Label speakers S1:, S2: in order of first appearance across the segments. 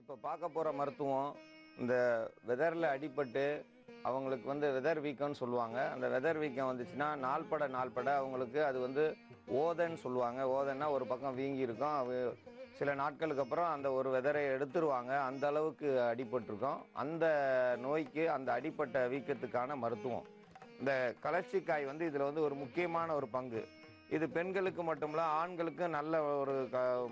S1: இப்போ பார்க்க போகிற மருத்துவம் இந்த வெதரில் அடிபட்டு அவங்களுக்கு வந்து வெதர் வீக்கம்னு சொல்லுவாங்க. அந்த வெதர் வீக்கம் வந்துச்சுன்னா நாள்பட அவங்களுக்கு அது வந்து ஓதைன்னு சொல்லுவாங்க. ஓதைன்னா ஒரு பக்கம் வீங்கி இருக்கும். சில நாட்களுக்கு அப்புறம் அந்த ஒரு வெதரை எடுத்துருவாங்க. அந்த அளவுக்கு அடிபட்டிருக்கும். அந்த நோய்க்கு அந்த அடிப்பட்ட வீக்கத்துக்கான மருத்துவம் இந்த கலர்ச்சிக்காய் வந்து இதில் வந்து ஒரு முக்கியமான ஒரு பங்கு. இது பெண்களுக்கு மட்டுமில்ல ஆண்களுக்கு நல்ல ஒரு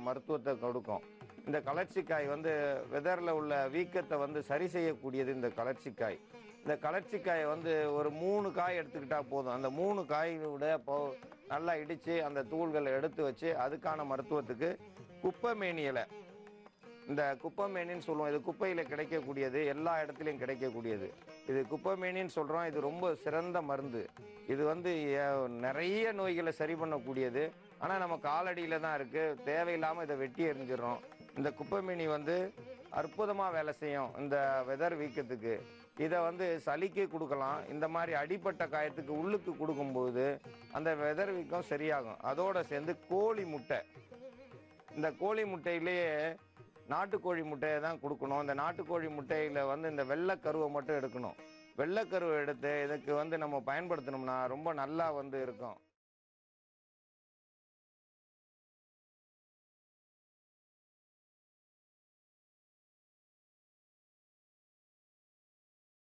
S1: மருத்துவத்தை கொடுக்கும். இந்த கலர்ச்சிக்காய் வந்து வெதரில் உள்ள வீக்கத்தை வந்து சரி செய்யக்கூடியது இந்த கலர்ச்சிக்காய். இந்த கலர்ச்சிக்காயை வந்து ஒரு 3 காய் எடுத்துக்கிட்டால் போதும். அந்த 3 காயோட நல்லா இடித்து அந்த தூள்களை எடுத்து வச்சு அதுக்கான மருத்துவத்துக்கு குப்பைமேனி இலை, இந்த குப்பைமேனின்னு சொல்லுவோம். இது குப்பையில் கிடைக்கக்கூடியது, எல்லா இடத்துலையும் கிடைக்கக்கூடியது. இது குப்பைமேனின்னு சொல்கிறோம். இது ரொம்ப சிறந்த மருந்து. இது வந்து நிறைய நோய்களை சரி பண்ணக்கூடியது. ஆனால் நம்ம காலடியில் தான் இருக்குது. தேவையில்லாமல் இதை வெட்டி எறிஞ்சிடறோம். இந்த குப்பைமேனி வந்து அற்புதமாக வேலை செய்யும் இந்த வெதர் வீக்கத்துக்கு. இதை வந்து சளிக்கு கொடுக்கலாம். இந்த மாதிரி அடிப்பட்ட காயத்துக்கு உள்ளுக்கு கொடுக்கும்போது அந்த வெதர் வீக்கம் சரியாகும். அதோடு சேர்ந்து கோழி முட்டை, இந்த கோழி முட்டையிலேயே நாட்டுக்கோழி முட்டையை தான் கொடுக்கணும். இந்த நாட்டுக்கோழி முட்டையில் வந்து இந்த வெள்ளைக்கருவை மட்டும் எடுக்கணும். வெள்ளைக்கருவை எடுத்து இதுக்கு வந்து நம்ம பயன்படுத்தினோம்னா ரொம்ப நல்லா வந்து இருக்கும்.